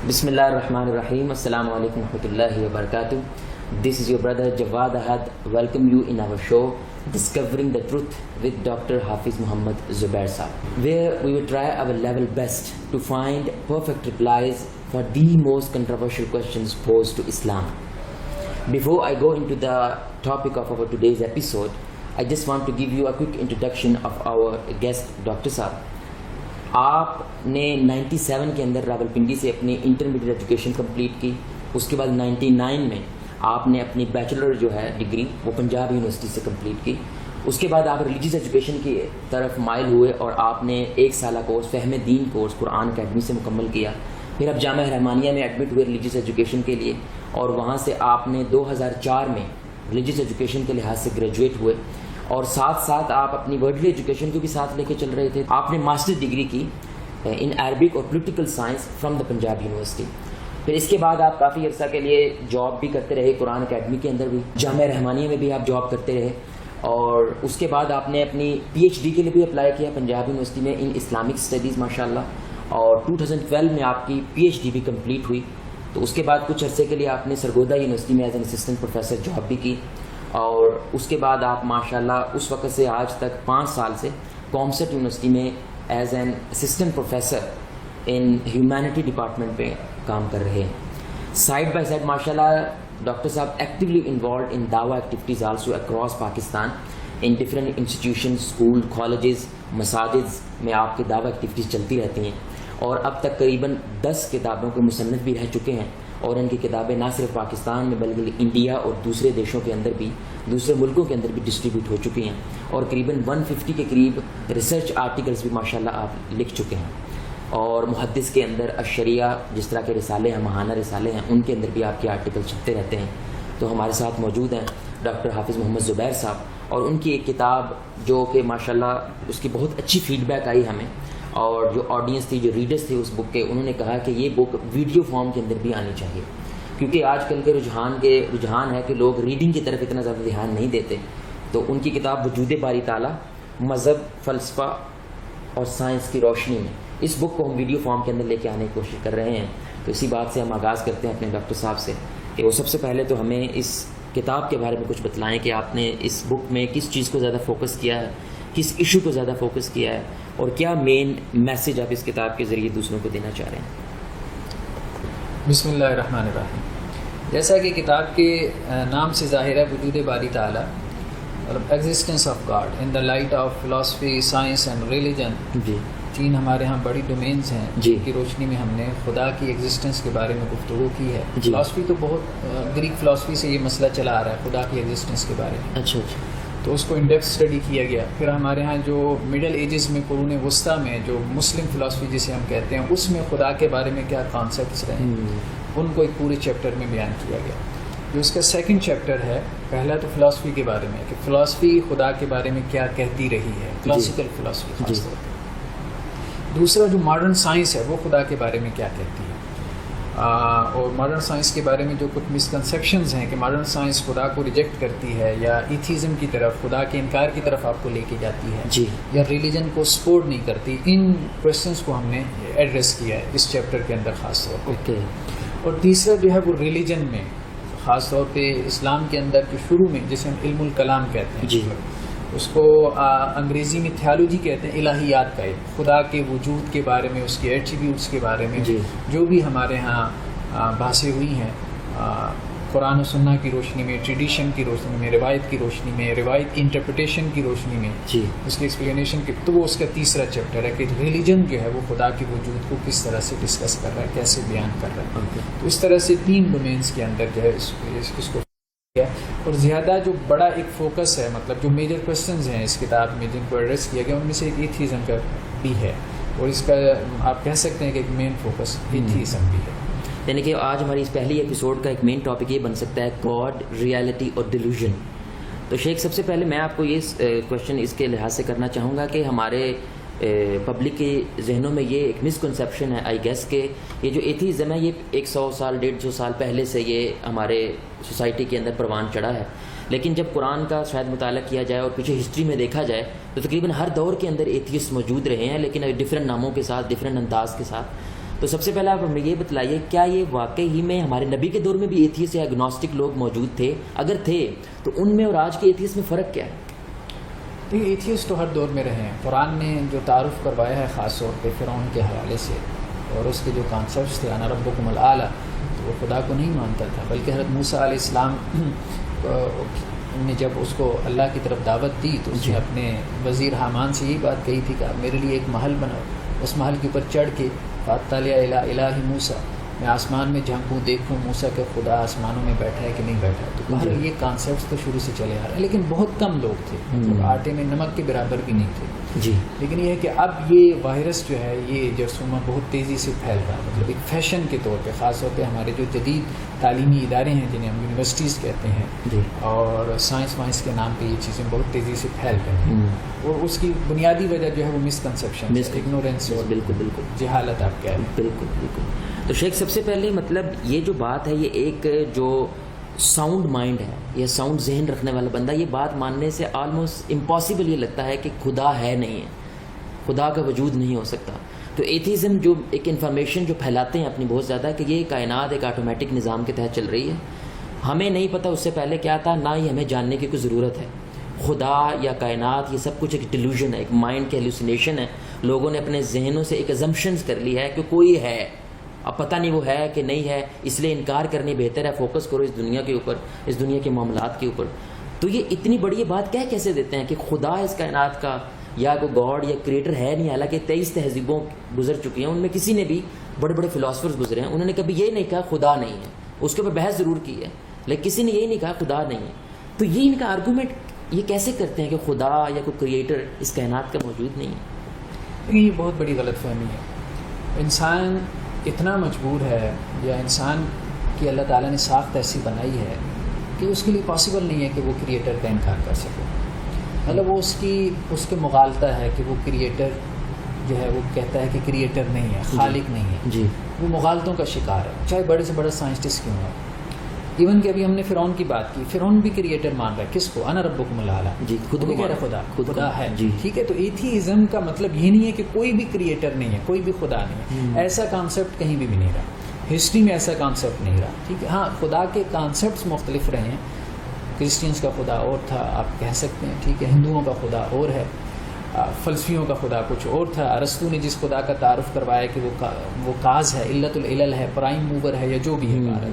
Bismillahirrahmanirrahim. Assalamu alaikum warahmatullahi wabarakatuh. This is your brother Jawad Ahad. Welcome you in our show Discovering the Truth with Dr. Hafiz Muhammad Zubair Saab, where we will try our level best to find perfect replies for the most controversial questions posed to Islam. Before I go into the topic of our today's episode, I just want to give you a quick introduction of our guest Dr. Saab. آپ نے 97 کے اندر راولپنڈی سے اپنی intermediate education complete کی. اس کے بعد 99 میں آپ نے اپنی بیچلر جو ہے ڈگری وہ پنجاب یونیورسٹی سے کمپلیٹ کی. اس کے بعد آپ ریلیجیس ایجوکیشن کی طرف مائل ہوئے اور آپ نے 1 سالہ کورس فہم دین کورس قرآن اکیڈمی سے مکمل کیا. پھر آپ جامعہ رحمانیہ میں ایڈمٹ ہوئے ریلیجیس ایجوکیشن کے لیے, اور وہاں سے آپ نے 2004 میں ریلیجیس ایجوکیشن کے لحاظ سے گریجویٹ ہوئے, اور ساتھ ساتھ آپ اپنی ورلڈلی ایجوکیشن کو بھی ساتھ لے کے چل رہے تھے. آپ نے ماسٹر ڈگری کی ان عربک اور political science from the Punjab university. پھر اس کے بعد آپ کافی عرصہ کے لیے جاب بھی کرتے رہے قرآن اکیڈمی کے اندر بھی, جامعہ رحمانیہ میں بھی آپ جاب کرتے رہے, اور اس کے بعد آپ نے اپنی پی ایچ ڈی کے لیے بھی اپلائی کیا پنجاب یونیورسٹی میں ان اسلامک اسٹڈیز ماشاء اللہ, اور 2012 میں آپ کی پی ایچ ڈی بھی کمپلیٹ ہوئی. تو اس کے بعد کچھ عرصے کے لیے آپ نے سرگودا یونیورسٹی میں as an assistant professor job بھی کی, اور اس کے بعد آپ ماشاءاللہ اس وقت سے آج تک 5 سال سے کامسٹ یونیورسٹی میں as an assistant professor in humanity department پہ کام کر رہے ہیں. سائڈ بائی سائڈ ماشاءاللہ ڈاکٹر صاحب ایکٹیولی انوالوڈ ان دعویٰ ایکٹیویٹیز آلسو اکراس پاکستان ان ڈفرینٹ انسٹیٹیوشن, اسکول, کالجز, مساجد میں آپ کی دعویٰ ایکٹیویٹیز چلتی رہتی ہیں, اور اب تک قریباً 10 کتابوں کے مصنف بھی رہ چکے ہیں, اور ان کی کتابیں نہ صرف پاکستان میں بلکہ انڈیا اور دوسرے دیشوں کے اندر بھی, دوسرے ملکوں کے اندر بھی ڈسٹریبیوٹ ہو چکی ہیں, اور قریباً 150 کے قریب ریسرچ آرٹیکلس بھی ماشاءاللہ آپ لکھ چکے ہیں. اور محدث کے اندر الشریعہ جس طرح کے رسالے ہیں, ماہانہ رسالے ہیں, ان کے اندر بھی آپ کے آرٹیکل چھپتے رہتے ہیں. تو ہمارے ساتھ موجود ہیں ڈاکٹر حافظ محمد زبیر صاحب, اور ان کی ایک کتاب جو کہ ماشاءاللہ اس کی بہت اچھی فیڈ بیک آئی ہمیں, اور جو آڈینس تھی, جو ریڈرز تھے اس بک کے, انہوں نے کہا کہ یہ بک ویڈیو فارم کے اندر بھی آنی چاہیے, کیونکہ آج کل کے رجحان ہے کہ لوگ ریڈنگ کی طرف اتنا زیادہ دھیان نہیں دیتے. تو ان کی کتاب وجود باری تعالیٰ مذہب, فلسفہ اور سائنس کی روشنی میں, اس بک کو ہم ویڈیو فارم کے اندر لے کے آنے کی کوشش کر رہے ہیں. تو اسی بات سے ہم آغاز کرتے ہیں اپنے ڈاکٹر صاحب سے کہ وہ سب سے پہلے تو ہمیں اس کتاب کے بارے میں کچھ بتلائیں کہ آپ نے اس بک میں کس چیز کو زیادہ فوکس کیا ہے, کس ایشو کو زیادہ فوکس کیا ہے, اور کیا مین میسج آپ اس کتاب کے ذریعے دوسروں کو دینا چاہ رہے ہیں. بسم اللہ الرحمن الرحیم. جیسا کہ کتاب کے نام سے ظاہر ہے, وجود باری تعالیٰ اور existence of God in the light of philosophy, science and religion, جی 3 ہمارے ہاں بڑی ڈومینز ہیں جی کی روشنی میں ہم نے خدا کی ایگزسٹنس کے بارے میں گفتگو کی ہے. جی. فلاسفی تو بہت گریک فلاسفی سے یہ مسئلہ چلا آ رہا ہے خدا کی ایگزسٹنس کے بارے میں, اچھا اچھا, تو اس کو ان ڈیپتھ اسٹڈی کیا گیا. پھر ہمارے ہاں جو مڈل ایجز میں, قرون وسطیٰ میں جو مسلم فلاسفی جسے ہم کہتے ہیں, اس میں خدا کے بارے میں کیا کانسیپٹس رہے ہیں, ان کو ایک پورے چیپٹر میں بیان کیا گیا. جو اس کا سیکنڈ چیپٹر ہے, پہلا تو فلاسفی کے بارے میں کہ فلاسفی خدا کے بارے میں کیا کہتی رہی ہے, کلاسیکل فلاسفی خاص طور پہ. دوسرا جو ماڈرن سائنس ہے وہ خدا کے بارے میں کیا کہتی ہے, اور ماڈرن سائنس کے بارے میں جو کچھ مسکنسیپشنز ہیں کہ ماڈرن سائنس خدا کو ریجیکٹ کرتی ہے یا ایتھیزم کی طرف, خدا کے انکار کی طرف آپ کو لے کے جاتی ہے, جی, یا ریلیجن کو سپورٹ نہیں کرتی. ان کویشچنس کو ہم نے ایڈریس کیا ہے اس چیپٹر کے اندر خاص طور پہ. اوکے. اور تیسرا جو ہے وہ ریلیجن میں, خاص طور پہ اسلام کے اندر جو شروع میں جسے ہم علم الکلام کہتے ہیں, جی, اس کو انگریزی میں تھیالوجی کہتے ہیں, الہیات کا علم, خدا کے وجود کے بارے میں, اس کے ایٹریبیوٹس کے بارے میں, جی, جو بھی ہمارے ہاں بحثیں ہوئی ہیں قرآن و سنہ کی روشنی میں, ٹریڈیشن کی روشنی میں, روایت کی روشنی میں, روایت کی انٹرپریٹیشن کی روشنی میں, جی, اس کی ایکسپلینیشن کی, تو وہ اس کا تیسرا چیپٹر ہے کہ ریلیجن جو ہے وہ خدا کے وجود کو کس طرح سے ڈسکس کر رہا ہے, کیسے بیان کر رہا ہے. اوکے. تو اس طرح سے 3 ڈومینس کے اندر جو ہے اس کو کیا. اور زیادہ جو بڑا ایک فوکس ہے, مطلب جو میجر کویشچنز ہیں اس کتاب میں جن کو ایڈریس کیا گیا, ان میں سے ایک ایتھیزم کا بھی ہے, اور اس کا آپ کہہ سکتے ہیں کہ ایک مین فوکس ایتھیزم بھی ہے. یعنی کہ آج ہماری اس پہلی ایپیسوڈ کا ایک مین ٹاپک یہ بن سکتا ہے گاڈ, ریالٹی اور ڈیلوژن. تو شیخ سب سے پہلے میں آپ کو یہ کویشچن اس کے لحاظ سے کرنا چاہوں گا کہ ہمارے پبلک کے ذہنوں میں یہ ایک مسکنسیپشن ہے آئی گیس کہ یہ جو ایتھیزم ہے یہ 100 سال 150 سال پہلے سے یہ ہمارے سوسائٹی کے اندر پروان چڑھا ہے, لیکن جب قرآن کا شاید مطالعہ کیا جائے اور پیچھے ہسٹری میں دیکھا جائے تو تقریباً ہر دور کے اندر ایتھیسٹ موجود رہے ہیں, لیکن ڈفرینٹ ناموں کے ساتھ, ڈفرینٹ انداز کے ساتھ. تو سب سے پہلے آپ ہمیں یہ بتلائیے کیا یہ واقعی میں ہمارے نبی کے دور میں بھی ایتھیسٹ یا اگنوسٹک لوگ موجود تھے؟ اگر تھے تو ان میں اور آج کے ایتھیسٹ میں فرق کیا ہے؟ یہ ایتھیسٹ تو ہر دور میں رہے ہیں. قرآن نے جو تعارف کروایا ہے خاص طور پہ فرعون کے حوالے سے اور اس کے جو کانسیپٹس تھے انا ربکم الاعلی، تو وہ خدا کو نہیں مانتا تھا، بلکہ حضرت موسیٰ علیہ السلام نے جب اس کو اللہ کی طرف دعوت دی تو اس نے اپنے وزیر حامان سے یہی بات کہی تھی کہ آپ میرے لیے ایک محل بناؤ. اس محل کے اوپر چڑھ کے فاطلیٰ الہ موسیٰ، میں آسمان میں جھانکوں دیکھوں موسیٰ کہ خدا آسمانوں میں بیٹھا ہے کہ نہیں بیٹھا ہے. تو بہرحال یہ کانسیپٹس تو شروع سے چلے آ رہے ہیں، لیکن بہت کم لوگ تھے، مطلب آٹے میں نمک کے برابر بھی نہیں تھے. جی. لیکن یہ ہے کہ اب یہ وائرس جو ہے یہ جرثومہ بہت تیزی سے پھیل رہا ہے، مطلب ایک فیشن کے طور پہ، خاص طور پہ ہمارے جو جدید تعلیمی ادارے ہیں جنہیں ہم یونیورسٹیز کہتے ہیں اور سائنس وائنس کے نام پہ یہ چیزیں بہت تیزی سے پھیل رہی ہیں. اور اس کی بنیادی وجہ جو ہے وہ مسکنسیپشن، اگنورینس اور بالکل جہالت آپ کہہ رہے ہیں. بالکل. تو شیخ سب سے پہلے مطلب یہ جو بات ہے یہ ایک جو ساؤنڈ مائنڈ ہے یا ساؤنڈ ذہن رکھنے والا بندہ یہ بات ماننے سے آلموسٹ امپاسبل یہ لگتا ہے کہ خدا ہے نہیں ہے، خدا کا وجود نہیں ہو سکتا. تو ایتھیزم جو ایک انفارمیشن جو پھیلاتے ہیں اپنی بہت زیادہ کہ یہ کائنات ایک آٹومیٹک نظام کے تحت چل رہی ہے، ہمیں نہیں پتہ اس سے پہلے کیا تھا، نہ ہی ہمیں جاننے کی کوئی ضرورت ہے. خدا یا کائنات یہ سب کچھ ایک ڈیلوژن ہے، ایک مائنڈ کی ہیلوسینیشن ہے. لوگوں نے اپنے ذہنوں سے ایک ازمپشنز کر لی ہے کہ کوئی ہے، اب پتہ نہیں وہ ہے کہ نہیں ہے، اس لیے انکار کرنے بہتر ہے، فوکس کرو اس دنیا کے اوپر، اس دنیا کے معاملات کے اوپر. تو یہ اتنی بڑی بات کہہ کیسے دیتے ہیں کہ خدا اس کائنات کا یا کوئی گاڈ یا کریٹر ہے نہیں؟ حالانکہ 23 تہذیبوں گزر چکی ہیں، ان میں کسی نے بھی بڑے بڑے فلاسفرز گزرے ہیں، انہوں نے کبھی یہ نہیں کہا خدا نہیں ہے. اس کے اوپر بحث ضرور کی ہے لیکن کسی نے یہی نہیں کہا خدا نہیں ہے. تو یہ ان کا آرگومنٹ یہ کیسے کرتے ہیں کہ خدا یا کوئی کریٹر اس کائنات کا موجود نہیں ہے؟ یہ بہت بڑی غلط فہمی ہے. انسان اتنا مجبور ہے یا انسان کی اللہ تعالیٰ نے ساخت ایسی بنائی ہے کہ اس کے لیے پاسبل نہیں ہے کہ وہ کریٹر کا انکار کر سکے. مطلب وہ اس کے مغالطہ ہے کہ وہ کریٹر جو ہے وہ کہتا ہے کہ کریٹر نہیں ہے، خالق نہیں ہے. جی. وہ مغالطوں کا شکار ہے، چاہے بڑے سے بڑا سائنسٹسٹ کیوں ہے. ایون کہ ابھی ہم نے فرعون کی بات کی، فرعون بھی کریٹر مان رہا ہے. کس کو؟ انا ربکم الاعلی. جی. خود کو کہہ رہا ہے خدا ہے. جی. ٹھیک ہے. تو ایتھیزم کا مطلب یہ نہیں ہے کہ کوئی بھی کریٹر نہیں ہے، کوئی بھی خدا نہیں ہے. ایسا کانسیپٹ کہیں بھی نہیں رہا، ہسٹری میں ایسا کانسیپٹ نہیں رہا. ٹھیک ہے. ہاں خدا کے کانسیپٹس مختلف رہے ہیں. کرسچنس کا خدا اور تھا آپ کہہ سکتے ہیں، ٹھیک ہے. ہندوؤں کا خدا اور ہے، فلسفیوں کا خدا کچھ اور تھا. ارسطو نے جس خدا کا تعارف کروایا کہ وہ کاز ہے، علت العلل ہے، پرائم موور ہے، یا جو بھی ہے.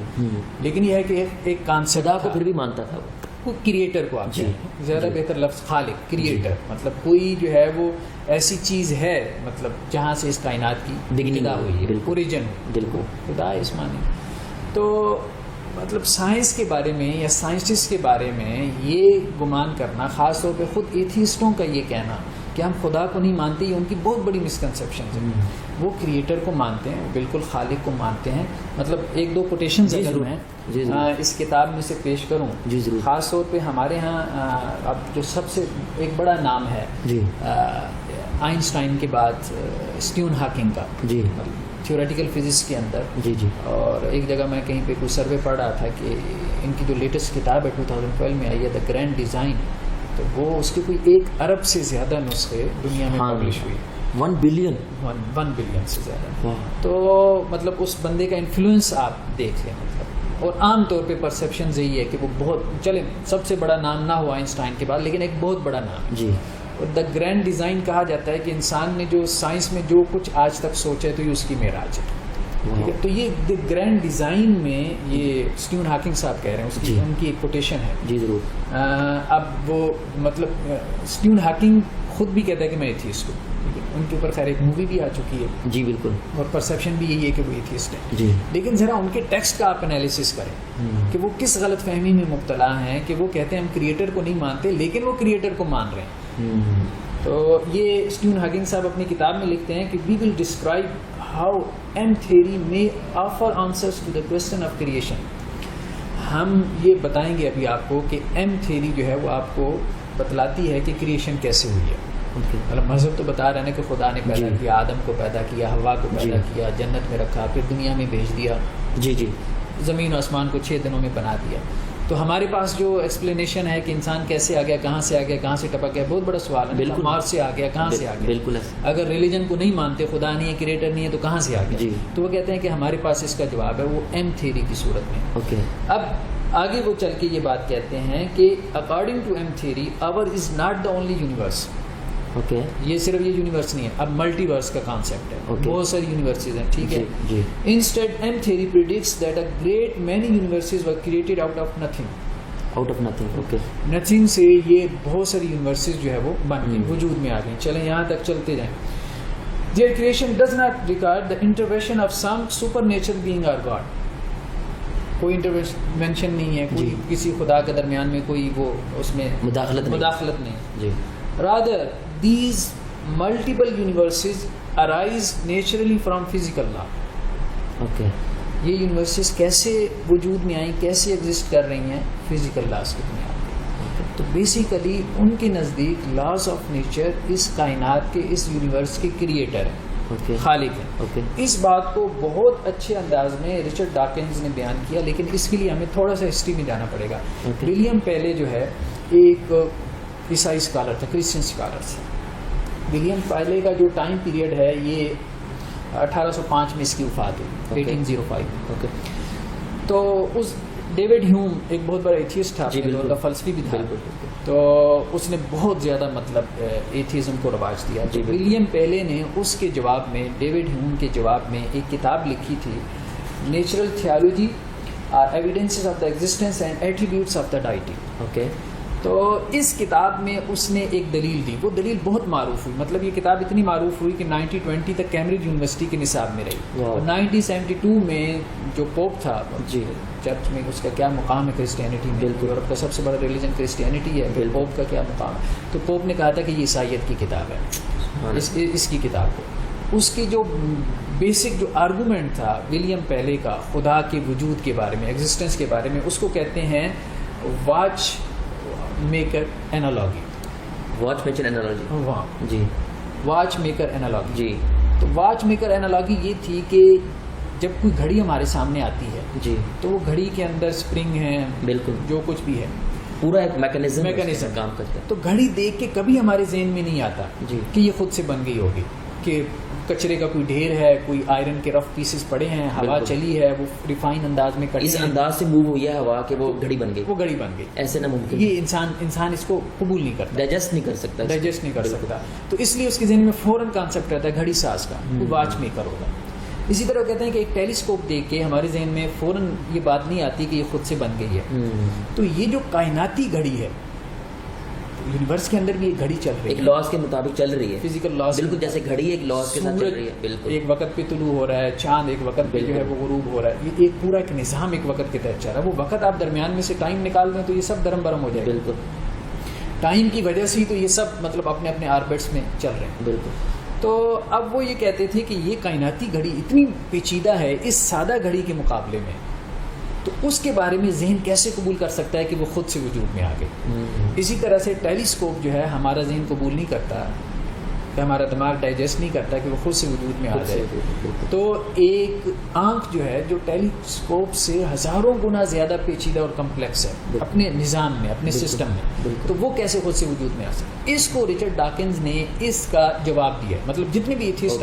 لیکن یہ ہے کہ ایک کانسیپٹ کو پھر بھی مانتا تھا وہ کریٹر کو. آپ زیادہ بہتر لفظ خالق، کریٹر مطلب کوئی جو ہے وہ ایسی چیز ہے مطلب جہاں سے اس کائنات کی ابتدا ہوئی ہے، اوریجن. بالکل خدا اس معنی. تو مطلب سائنس کے بارے میں یا سائنسسٹ کے بارے میں یہ گمان کرنا، خاص طور پہ خود ایتھیسٹوں کا یہ کہنا کہ ہم خدا کو نہیں مانتے، یہ ان کی بہت بڑی مسکنسیپشن ہے. وہ کریٹر کو مانتے ہیں، بالکل خالق کو مانتے ہیں. مطلب ایک دو کوٹیشنز اگر میں اس کتاب میں سے پیش کروں، خاص طور پہ ہمارے ہاں اب جو سب سے ایک بڑا نام ہے آئنسٹائن کے بعد اسٹیون ہاکنگ کا، تھیوریٹیکل فزکس کے اندر. اور ایک جگہ میں کہیں پہ کوئی سروے پڑھ رہا تھا کہ ان کی جو لیٹسٹ کتاب ہے 2012 میں آئی ہے دا گرینڈ ڈیزائن، تو وہ اس کے کوئی 1 ارب سے زیادہ نسخے دنیا میں پبلش ہوئی. 1 بلین سے زیادہ. تو مطلب اس بندے کا انفلوئنس آپ دیکھ لیں. مطلب اور عام طور پہ پرسیپشن یہی ہے کہ وہ بہت چلے سب سے بڑا نام نہ ہو آئنسٹائن کے بعد، لیکن ایک بہت بڑا نام. اور دا گرینڈ ڈیزائن کہا جاتا ہے کہ انسان نے جو سائنس میں جو کچھ آج تک سوچا ہے تو یہ اس کی معراج ہے. ٹھیک ہے. تو یہ دی گرینڈ ڈیزائن میں یہ اسٹیون ہاکنگ صاحب کہہ رہے ہیں، اس کی ان کی ایک کوٹیشن ہے. جی ضرور. اب وہ مطلب اسٹیون ہاکنگ خود بھی کہتا ہے کہ میں ایتھیسٹ ہوں. ان کے اوپر خیر ایک مووی بھی آ چکی ہے. جی بالکل. اور پرسیپشن بھی یہی ہے کہ وہ ایتھیسٹ ہے. جی. لیکن ذرا ان کے ٹیکسٹ کا آپ انالیسس کریں کہ وہ کس غلط فہمی میں مبتلا ہیں کہ وہ کہتے ہیں ہم کریٹر کو نہیں مانتے لیکن وہ کریٹر کو مان رہے ہیں. تو یہ اسٹیون ہاکنگ صاحب اپنی کتاب میں لکھتے ہیں کہ we will describe how M theory may offer answers to the question of creation. ہم یہ بتائیں گے ابھی آپ کو کہ ایم تھیوری جو ہے وہ آپ کو بتلاتی ہے کہ کریشن کیسے ہوئی ہے. مطلب مذہب تو بتا رہے ہیں کہ خدا نے پیدا کیا، آدم کو پیدا کیا، ہوا کو پیدا کیا، جنت میں رکھا، پھر دنیا میں بھیج دیا. زمین و آسمان کو 6 دنوں میں بنا دیا. تو ہمارے پاس جو ایکسپلینیشن ہے کہ انسان کیسے آ گیا, کہاں سے آ گیا, کہاں سے ٹپک گیا, بہت بڑا سوال ہے. بالکل, مارس سے آ گیا, کہاں سے آ گیا. بالکل. اگر ریلیجن کو نہیں مانتے, خدا نہیں ہے, کریٹر نہیں ہے, تو کہاں سے آ گیا. تو وہ کہتے ہیں کہ ہمارے پاس اس کا جواب ہے, وہ ایم تھیوری کی صورت میں. اوکے. اب آگے وہ چل کے یہ بات کہتے ہیں کہ according to M theory our is not the only universe. Okay. یہ صرف یہ یونیورس نہیں ہے, اب ملٹی ورس کا کانسیپٹ ہے, بہت ساری یونیورسز ہیں, ٹھیک ہے. جی. Instead M theory predicts that a great many universes were created out of nothing. Out of nothing. Okay. Nothing سے یہ بہت ساری یونیورسز جو ہے وہ بن گئی, وجود میں آ گئی. چلیں یہاں تک چلتے جائیں. Their creation does not record the intervention of some super natural being اور گاڈ. کوئی انٹروینشن نہیں ہے, کوئی کسی خدا کے درمیان میں کوئی وہ اس میں مداخلت نہیں. جی. rather these multiple universes arise naturally from physical law. Okay. یہ یونیورسز کیسے وجود میں آئیں, کیسے ایگزسٹ کر رہی ہیں, فزیکل لاز کی بنیاد پہ. تو بیسیکلی ان کے نزدیک لاز آف نیچر اس کائنات کے, اس یونیورس کے کریٹر ہیں, خالق ہیں. اوکے. اس بات کو بہت اچھے انداز میں رچرڈ ڈاکنز نے بیان کیا, لیکن اس کے لیے ہمیں تھوڑا سا ہسٹری میں جانا پڑے گا. ولیم پہلے جو ہے ایک عیسائی اسکالر تھا, کرسچن اسکالر تھا. ولیم پہلے کا جو ٹائم پیریڈ ہے یہ 1805 میں اس کی وفات ہوئی, 1805. اوکے. تو اس ڈیوڈ ہیوم ایک بہت بڑا ایتھیسٹ تھا, کا فلسفی بھی تھا, تو اس نے بہت زیادہ مطلب ایتھیزم کو رواج دیا. ولیم پہلے نے اس کے جواب میں, ڈیوڈ ہیوم کے جواب میں ایک کتاب لکھی تھی, natural theology evidences of the existence and attributes of the deity. Okay. تو اس کتاب میں اس نے ایک دلیل دی, وہ دلیل بہت معروف ہوئی. مطلب یہ کتاب اتنی معروف ہوئی کہ 1920 تک کیمبرج یونیورسٹی کے نصاب میں رہی. اور 1972 میں جو پوپ تھا, چرچ میں اس کا کیا مقام ہے کرسچینٹی میں, یورپ کا سب سے بڑا ریلیجن کرسچینٹی ہے, پوپ کا کیا مقام ہے. تو پوپ نے کہا تھا کہ یہ عیسائیت کی کتاب ہے, اس کی کتاب کو. اس کی جو بیسک جو آرگومنٹ تھا ولیم پہلے کا خدا کے وجود کے بارے میں, ایگزسٹنس کے بارے میں, اس کو کہتے ہیں watchmaker analogy. Watchmaker analogy. ہاں جی. Watchmaker analogy. جی. تو واچ میکر اینالوجی یہ تھی کہ جب کوئی گھڑی ہمارے سامنے آتی ہے, جی, تو وہ گھڑی کے اندر اسپرنگ ہے, بالکل جو کچھ بھی ہے, پورا ایک میکانزم کام کرتا ہے. تو گھڑی دیکھ کے کبھی ہمارے ذہن میں نہیں آتا جی کہ یہ خود سے بن گئی ہوگی, کہ کچرے کا کوئی ڈھیر ہے, کوئی آئرن کے رف پیسز پڑے ہیں, ہوا چلی ہے, وہ ریفائن انداز میں اس انداز سے موو ہوئی ہے ہوا کہ وہ گھڑی بن گئی, وہ گھڑی بن گئی. ایسے نہ ممکن, یہ انسان اس کو قبول نہیں کرتا, ڈائجسٹ نہیں کر سکتا. تو اس لیے اس کے ذہن میں فوراً کانسیپٹ رہتا ہے گھڑی ساز کا, وہ واچ میکر ہوگا. اسی طرح کہتے ہیں کہ ایک ٹیلیسکوپ دیکھ کے ہمارے ذہن میں فوراً یہ بات نہیں آتی کہ یہ خود سے بن گئی ہے. تو یہ جو کائناتی گھڑی ہے, یونیورس کے اندر بھی ایک گھڑی چل رہی ہے, ایک لاز کے مطابق چل رہی ہے, فزیکل لاز, بالکل جیسے گھڑی ایک لاز کے ساتھ چل رہی ہے. بالکل ایک وقت پہ طلوع ہو رہا ہے چاند, ایک وقت پہ جو ہے وہ غروب ہو رہا ہے. یہ ایک پورا ایک نظام ایک وقت کے تحت چل رہا ہے. وہ وقت آپ درمیان میں سے ٹائم نکال دیں تو یہ سب درم برم ہو جائے. بالکل ٹائم کی وجہ سے ہی تو یہ سب مطلب اپنے اپنے آربٹس میں چل رہے ہیں. بالکل. تو اب وہ یہ کہتے تھے کہ یہ کائناتی گھڑی اتنی پیچیدہ ہے اس سادہ گھڑی کے مقابلے میں, تو اس کے بارے میں ذہن کیسے قبول کر سکتا ہے کہ وہ خود سے وجود میں آ گئے. اسی طرح سے ٹیلیسکوپ جو ہے ہمارا ذہن قبول نہیں کرتا, کہ ہمارا دماغ ڈائجسٹ نہیں کرتا کہ وہ خود سے وجود میں آ جائے. تو ایک آنکھ جو ہے جو ٹیلیسکوپ سے ہزاروں گنا زیادہ پیچیدہ اور کمپلیکس ہے اپنے نظام میں, اپنے سسٹم میں, تو وہ کیسے خود سے وجود میں آ سکتا. اس کو رچرڈ ڈاکنز نے اس کا جواب دیا. مطلب جتنے بھی ایتھیسٹ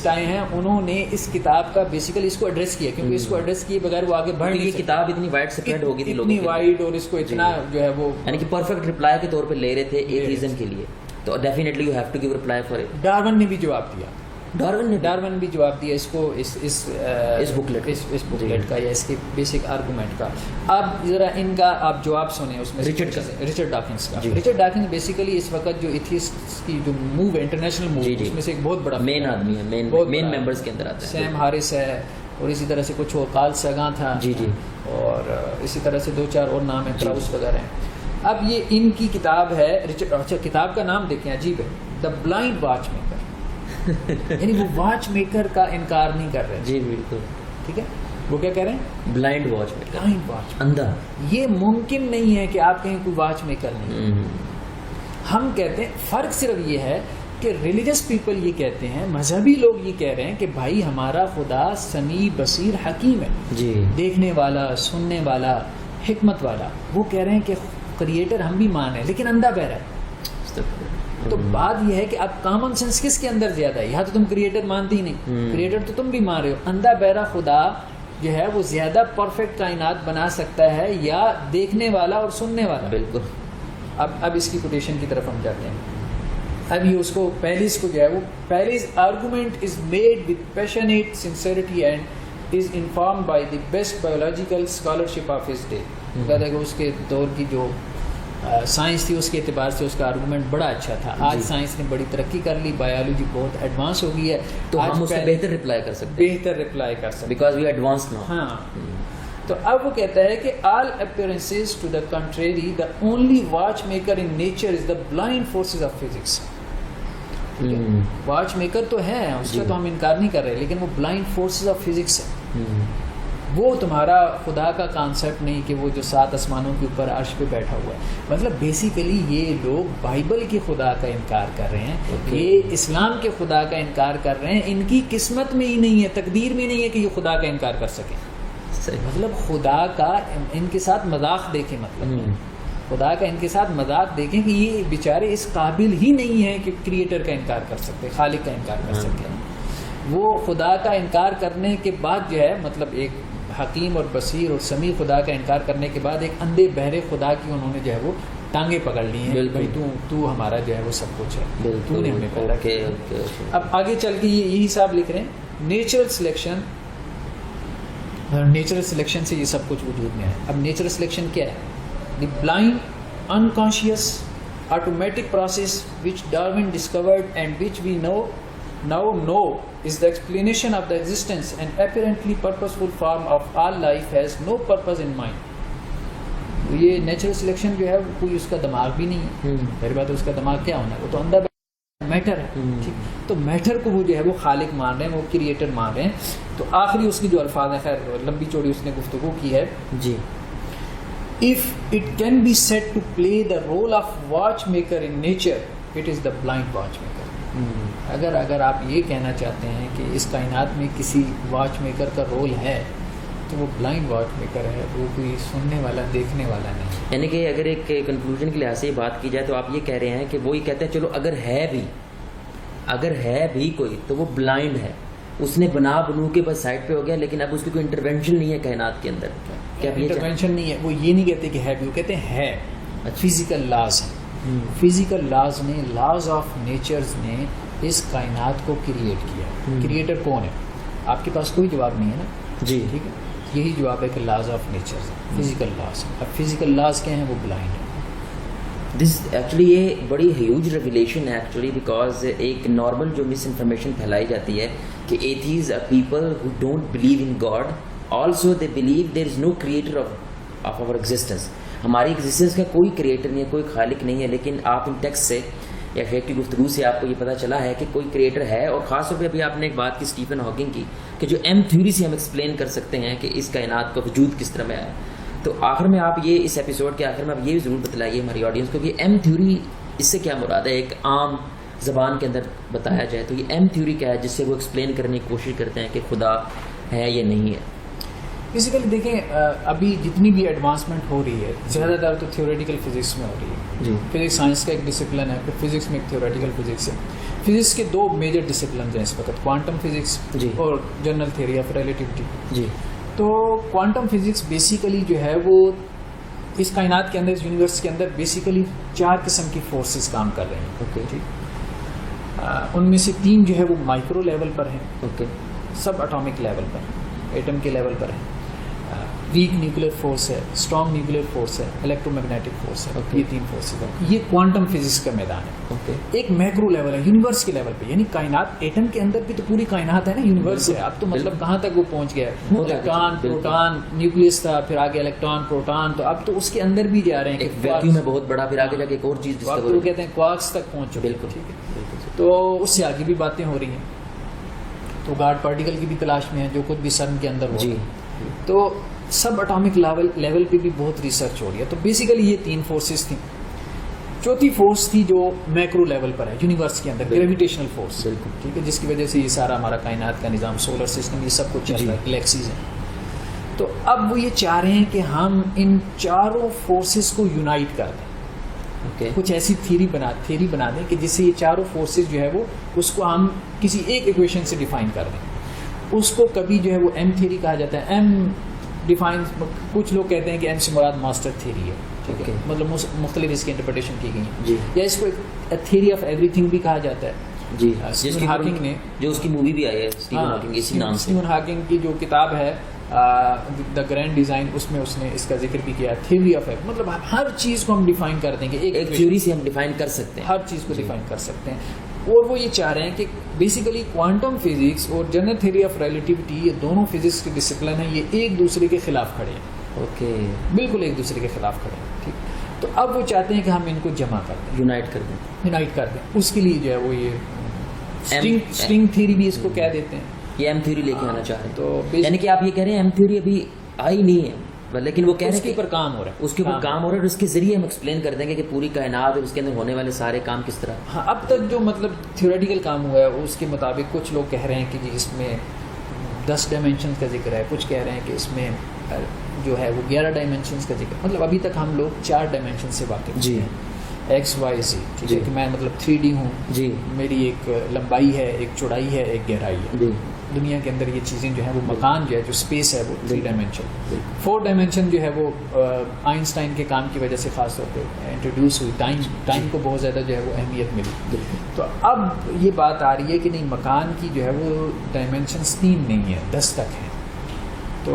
آئے ہیں انہوں نے اس کتاب کا بیسیکلی اس کو ایڈریس کیا, کیونکہ اس کو ایڈریس کیے بغیر وہ آگے بڑھ نہیں. یہ کتاب اتنی وائڈ اسپریڈ ہو گئی تھی, اتنی وائڈ, اور اس کو اتنا جو ہے وہ یعنی کہ پرفیکٹ رپلائی کے طور پہ لے رہے تھے ایک ریزن کے لیے. تو definitely you have to give reply for it. Darwin نے بھی جواب دیا, ڈارون بھی جواب دیا اس کو, اس بکلیٹ کا یا اس کے بیسک آرگومنٹ کا. اب ذرا ان کا آپ جواب سنیں اس میں رچرڈ ڈاکنز کا. رچرڈ ڈاکنز بیسیکلی اس وقت جو ایتھیسٹ کی جو موو ہے, انٹرنیشنل موو, اس میں سے ایک بہت بڑا مین آدمی ہے, مین ممبرز کے اندر آتا ہے. سیم ہارس ہے, اور اسی طرح سے کچھ اور کارل ساگان تھا, اور اسی طرح سے 2-4 اور نام ہیں, کلاؤس وغیرہ ہیں. اب یہ ان کی کتاب ہے, اچھا کتاب کا نام دیکھیں عجیب ہے, دا بلائنڈ واچ میکر. یعنی وہ واچ میکر کا انکار نہیں کر رہے. جی بالکل ٹھیک ہے. وہ کیا کہہ رہے ہیں, blind watch maker, blind watch, اندھا. یہ ممکن نہیں ہے کہ آپ کہیں کوئی واچ میکر نہیں. ہم کہتے ہیں فرق صرف یہ ہے کہ ریلیجس پیپل یہ کہتے ہیں, مذہبی لوگ یہ کہہ رہے ہیں کہ بھائی ہمارا خدا سمیع بصیر حکیم ہے, جی دیکھنے والا, سننے والا, حکمت والا. وہ کہہ رہے ہیں کہ کریٹر ہم بھی مان ہیں لیکن اندھا بہرا ہے. تو بات یہ ہے کہ اب کامن سینس کس کے اندر زیادہ ہے؟ یہاں تو تم کریٹر مانتی ہی نہیں, کریٹر تو تم بھی مان رہے ہو. اندھا بہرا خدا جو ہے وہ زیادہ پرفیکٹ کائنات بنا سکتا ہے یا دیکھنے والا اور سننے والا؟ بالکل. اب اس کی کوٹیشن کی طرف ہم جاتے ہیں. اب یہ اس کو پہلیز کو جو ہے وہ Paley's argument is made with passionate sincerity and is informed by the best biological scholarship of his day. کہتے ہیں کہ اس کے دور کی جو سائنس تھی اس کے اعتبار سے اس کا آرگومنٹ بڑا اچھا تھا. آج سائنس نے بڑی ترقی کر لی, بایولوجی بہت ایڈوانس ہو گئی ہے, تو ہم اس سے بہتر رپلائی کر سکتے ہیں بیکاز وی ایڈوانس ناؤ. ہاں, تو اب وہ کہتا ہے کہ all appearances to the contrary the only watchmaker in nature is the blind forces of physics. Watchmaker تو ہے, اس کا تو ہم انکار نہیں کر رہے, لیکن وہ بلائنڈ فورسز آف فزکس ہے. وہ تمہارا خدا کا کانسیپٹ نہیں کہ وہ جو 7 آسمانوں کے اوپر عرش پہ بیٹھا ہوا ہے. مطلب بیسیکلی یہ لوگ بائبل کے خدا کا انکار کر رہے ہیں, یہ اسلام کے خدا کا انکار کر رہے ہیں. ان کی قسمت میں ہی نہیں ہے, تقدیر میں نہیں ہے کہ یہ خدا کا انکار کر سکیں. مطلب خدا کا ان کے ساتھ مذاق دیکھیں, مطلب خدا کا ان کے ساتھ مذاق دیکھیں کہ یہ بیچارے اس قابل ہی نہیں ہیں کہ کریٹر کا انکار کر سکتے, خالق کا انکار کر سکتے ہیں. وہ خدا کا انکار کرنے کے بعد جو ہے مطلب ایک حکیم اور بصیر اور سمیع خدا کا انکار کرنے کے بعد ایک اندھے بہرے خدا کی انہوں نے جو ہے وہ ٹانگیں پکڑ لی ہیں. بھائی تو ہمارا جو ہے وہ سب کچھ ہے, تو نے ہمیں پیدا کیا. اب آگے چل کے یہی حساب لکھ رہے ہیں, نیچرل سلیکشن. نیچرل سلیکشن سے یہ سب کچھ وجود میں ہے. اب نیچرل سلیکشن کیا ہے؟ The blind unconscious automatic process which Darwin discovered and which we now know is the explanation of the existence and apparently purposeful form of all life has no purpose in mind. یہ natural selection جو ہے کوئی اس کا دماغ بھی نہیں ہے. میری بات ہے, اس کا دماغ کیا ہونا ہے؟ وہ تو اندھا میٹر ہے. تو میٹر کو وہ جو ہے وہ خالق مان رہے ہیں, وہ کریٹر مان رہے ہیں. تو آخری اس کی جو الفاظ ہیں, خیر لمبی چوڑی اس نے گفتگو کی ہے. جی, if it can be said to play the role of watchmaker in nature, it is the blind watchmaker. اگر آپ یہ کہنا چاہتے ہیں کہ اس کائنات میں کسی واچ میکر کا رول ہے تو وہ بلائنڈ واچ میکر ہے, وہ کوئی سننے والا دیکھنے والا نہیں. یعنی کہ اگر ایک کنکلوژن کے لحاظ سے یہ بات کی جائے تو آپ یہ کہہ رہے ہیں کہ وہ یہ کہتے ہیں چلو اگر ہے بھی کوئی تو وہ بلائنڈ ہے, اس نے بنو کے بس سائڈ پہ ہو گیا, لیکن اب اس کی کوئی انٹروینشن نہیں ہے کائنات کے اندر. کیا انٹروینشن نہیں ہے؟ وہ یہ نہیں کہتے کہ ہے بھی, وہ کہتے ہیں ہے. فزیکل لاز ہیں, فزیکل لاز نے, لاز آف نیچرز نے اس کائنات کو کریٹ کیا. کریٹر کون ہے؟ آپ کے پاس کوئی جواب نہیں ہے نا. جی ٹھیک ہے, یہی جواب ہے کہ laws of nature's, physical laws. اب فزیکل لاز کیا ہیں؟ وہ بلائنڈ ہے. دس ایکچولی یہ بڑی ہیوج ریویلیشن ہے ایکچولی, بیکاز ایک نارمل جو مس انفارمیشن پھیلائی جاتی ہے کہ atheists are people who don't believe in God, also they believe there is no creator of our existence. ہماری ایگزسٹنس کا کوئی کریٹر نہیں ہے, کوئی خالق نہیں ہے. لیکن آپ ان ٹیکسٹ سے یا شیخ کی گفتگو سے آپ کو یہ پتہ چلا ہے کہ کوئی کریٹر ہے. اور خاص طور پہ ابھی آپ نے ایک بات کی اسٹیفن ہاکنگ کی کہ جو ایم تھیوری سے ہم ایکسپلین کر سکتے ہیں کہ اس کائنات کا وجود کس طرح میں آیا. تو آخر میں آپ یہ اس ایپیسوڈ کے آخر میں آپ یہ بھی ضرور بتلائیے ہماری آڈینس کو کہ ایم تھیوری اس سے کیا مراد ہے, ایک عام زبان کے اندر بتایا جائے تو یہ ایم تھیوری کیا ہے جس سے وہ ایکسپلین کرنے کی کوشش کرتے ہیں کہ خدا ہے یا نہیں ہے. بیسیکلی دیکھیں, ابھی جتنی بھی ایڈوانسمنٹ ہو رہی ہے زیادہ تر تو تھیوریٹیکل فزکس میں ہو رہی ہے. جی, فزکس سائنس کا ایک ڈسپلن ہے, پھر فزکس میں ایک تھیوریٹیکل فزکس ہے. فزکس کے 2 میجر ڈسپلنز ہیں اس وقت, کوانٹم فزکس اور جنرل تھیوری آف ریلیٹیوٹی. جی, تو کوانٹم فزکس بیسیکلی جو ہے وہ اس کائنات کے اندر, اس یونیورس کے اندر بیسیکلی 4 قسم کی فورسز کام کر رہے ہیں. اوکے جی, ان میں سے 3 جو ہے وہ مائکرو لیول پر ہیں. اوکے, سب اٹامک لیول پر, ایٹم کے لیول پر ہیں. ویک نیوکلیر فورس ہے, اسٹرانگ نیوکلیر فورس ہے, الیکٹرو میگنیٹک فورس ہے. یہ 3 فورسز ہیں. یہ کوانٹم فزکس کا میدان ہے. اوکے, ایک میکرو لیول ہے یونیورس کے لیول پہ, یعنی کائنات, ایٹم کے اندر بھی تو پوری کائنات ہے نا, یونیورس ہے. اب تو مطلب کہاں تک وہ پہنچ گیا ہے, الیکٹران پروٹان, نیوکلیس تھا, پھر آگے الیکٹران پروٹان, تو اب تو اس کے اندر بھی جا رہے ہیں. ایک ویکیوم ہے بہت بڑا, پھر آگے جا کے ایک اور چیز ڈسکور, وہ کہتے ہیں کوارکس تک پہنچ چکے. بالکل ٹھیک ہے, تو اس سے آگے بھی باتیں ہو رہی ہیں. تو گاڈ پارٹیکل کی بھی تلاش میں ہے جو خود بھی سرن کے اندر ہو. تو سب اٹامک لیول پہ بھی بہت ریسرچ ہو رہی ہے. تو بیسیکلی یہ 3 فورسز تھیں. چوتھی فورس تھی جو میکرو لیول پر ہے یونیورس کے اندر, گریویٹیشنل فورس, بالکل ٹھیک ہے, جس کی وجہ سے یہ سارا ہمارا کائنات کا نظام, سولر سسٹم, یہ سب کچھ چل رہا ہے, گلیکسیز ہیں. تو اب وہ یہ چاہ رہے ہیں کہ ہم ان چاروں فورسز کو یونائٹ کر دیں, کچھ ایسی تھیری بنا دیں کہ جس سے یہ چاروں فورسز جو ہے وہ اس کو ہم کسی ایک ایکویشن سے ڈیفائن کر دیں. اس کو کبھی جو ہے وہ ایم تھیری کہا جاتا ہے. ایم ڈیفائن, کچھ لوگ کہتے ہیں کہ ایم سے مراد ماسٹر تھیری ہے, ٹھیک ہے, مطلب مختلف اس کی انٹرپریٹیشن کی گئی ہے, یا اس کو تھیری آف ایوری تھنگ بھی کہا جاتا ہے. جی, اسٹیون ہاکنگ نے, جو اس کی مووی بھی آئی ہے اسٹیون ہاکنگ کی جو کتاب ہے دا گرینڈ ڈیزائن, اس میں اس نے اس کا ذکر بھی کیا, تھیوری آف ایوری, مطلب ہر چیز کو ہم ڈیفائن کر دیں گے, ایک تھیوری سے ہم ڈیفائن کر سکتے ہیں, ہر چیز کو ڈیفائن کر سکتے ہیں. اور وہ یہ چاہ رہے ہیں کہ بیسیکلی کوانٹم فزکس اور جنرل تھیوری آف ریلیٹیوٹی, یہ دونوں فزکس کے ڈسپلن ہیں, یہ ایک دوسرے کے خلاف کھڑے ہیں, بالکل ایک دوسرے کے خلاف کھڑے ہیں, ٹھیک. تو اب وہ چاہتے ہیں کہ ہم ان کو جمع کر دیں, یونائٹ کر دیں. اس کے لیے جو ہے وہ یہ اسٹرنگ تھیوری بھی اس کو کہہ دیتے ہیں, یہ ایم تھیوری لے کے آنا چاہ رہے ہیں. تو یعنی کہ آپ یہ کہہ رہے ہیں ایم تھیوری ابھی آئی نہیں ہے, لیکن وہ کہہ رہے ہیں اس کے اوپر کام ہو رہا ہے, اس کے اوپر کام ہو رہا ہے, اور اس کے ذریعے ہم ایکسپلین کر دیں گے کہ پوری کائنات اور اس کے اندر ہونے والے سارے کام کس طرح. ہاں, اب تک جو مطلب تھیوریٹیکل کام ہوا ہے اس کے مطابق کچھ لوگ کہہ رہے ہیں کہ جی اس میں 10 ڈائمینشنز کا ذکر ہے, کچھ کہہ رہے ہیں کہ اس میں جو ہے وہ 11 ڈائمینشنز کا ذکر, مطلب ابھی تک ہم لوگ 4 ڈائمینشن سے واقف ہیں, ایکس وائی زی, ٹھیک ہے, کہ میں مطلب 3D ہوں, جی, میری ایک لمبائی ہے, ایک چوڑائی ہے, ایک گہرائی ہے. دنیا کے اندر یہ چیزیں جو ہیں وہ مکان جو ہے جو اسپیس ہے وہ 3 ڈائمینشن. 4 ڈائمینشن جو ہے وہ آئنسٹائن کے کام کی وجہ سے خاص طور پہ انٹروڈیوس ہوئی, ٹائم کو بہت زیادہ جو ہے وہ اہمیت ملی. تو اب یہ بات آ رہی ہے کہ نہیں, مکان کی جو ہے وہ ڈائمینشنس 3 نہیں ہے, 10 تک ہیں. تو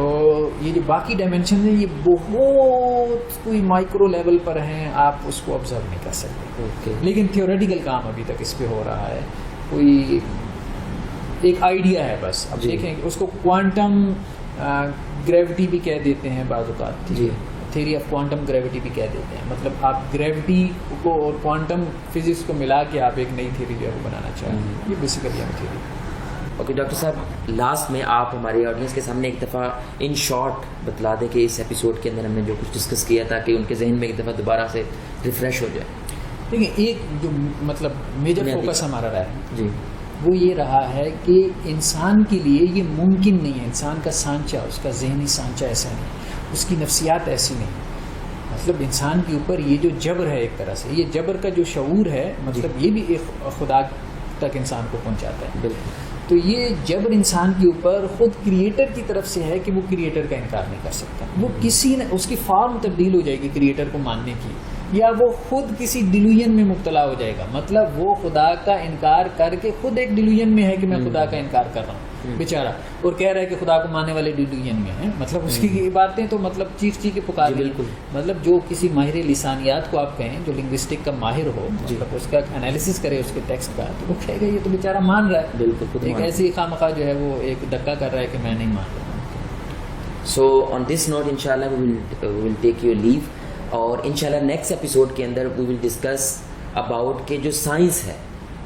یہ جو باقی ڈائمینشن ہیں یہ بہت کوئی مائکرو لیول پر ہیں, آپ اس کو آبزرو نہیں کر سکتے. لیکن تھیوریٹیکل کام ابھی تک اس پہ ہو رہا ہے, کوئی ایک آئیڈیا ہے بس. اب دیکھیں اس کو کوانٹم گریوٹی بھی کہہ دیتے ہیں بعض اوقات, تھیوری آف کوانٹم گریوٹی بھی کہہ دیتے ہیں, مطلب آپ گریوٹی کو اور کوانٹم فزکس کو ملا کے آپ ایک نئی تھیوری جو ہے وہ بنانا چاہیں, یہ بیسیکلی ہم تھیوری. اوکے ڈاکٹر صاحب, لاسٹ میں آپ ہمارے آڈینس کے سامنے ایک دفعہ ان شارٹ بتلا دیں کہ اس ایپیسوڈ کے اندر ہم نے جو کچھ ڈسکس کیا تھا کہ ان کے ذہن میں ایک دفعہ دوبارہ سے ریفریش ہو جائے. دیکھیں, ایک جو مطلب میجر فوکس ہمارا رہا ہے جی, وہ یہ رہا ہے کہ انسان کے لیے یہ ممکن نہیں ہے, انسان کا سانچہ, اس کا ذہنی سانچہ ایسا نہیں, اس کی نفسیات ایسی نہیں, مطلب انسان کے اوپر یہ جو جبر ہے, ایک طرح سے یہ جبر کا جو شعور ہے, مطلب یہ بھی ایک خدا تک انسان کو پہنچاتا ہے. بالکل. تو یہ جبر انسان کے اوپر خود کریٹر کی طرف سے ہے کہ وہ کریٹر کا انکار نہیں کر سکتا, وہ کسی نے اس کی فارم تبدیل ہو جائے گی کریٹر کو ماننے کی, یا وہ خود کسی ڈیلوژن میں مبتلا ہو جائے گا, مطلب وہ خدا کا انکار کر کے خود ایک ڈیلوژن میں ہے کہ میں خدا کا انکار کر رہا ہوں بیچارہ, اور کہہ رہا ہے کہ خدا کو ماننے والے ڈیلوژن میں ہیں. مطلب اس کی باتیں تو مطلب چیخ کے پکار. بالکل. مطلب جو کسی ماہر لسانیات کو آپ کہیں, جو لنگوسٹک کا ماہر ہو, مطلب اس کا انالیسس کرے اس کے ٹیکسٹ کا, تو وہ کہے گا یہ تو بیچارہ مان رہا ہے. بالکل. ایک ایسی خواہ جو ہے وہ ایک دھکا کر رہا ہے کہ میں نہیں مان رہا. سو آن دس نوٹ انشاءاللہ وی ول ٹیک یور لیو, اور انشاءاللہ نیکسٹ ایپیسوڈ کے اندر وی ول ڈسکس اباؤٹ کہ جو سائنس ہے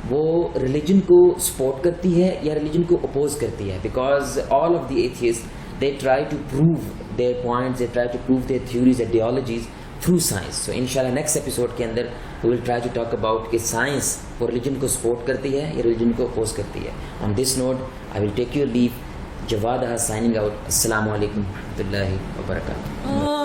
وہ ریلیجن کو سپورٹ کرتی ہے یا ریلیجن کو اپوز کرتی ہے, because all of the atheist they try to prove their points, they try to prove their theories, ideologies through science. So انشاءاللہ نیکسٹ ایپیسوڈ کے اندر we will try to talk about کہ science وہ religion کو support کرتی ہے یا religion کو اپوز کرتی ہے. On this note I will take your leave. Jawad Ahad signing out. السلام علیکم و رحمۃ اللہ وبرکاتہ.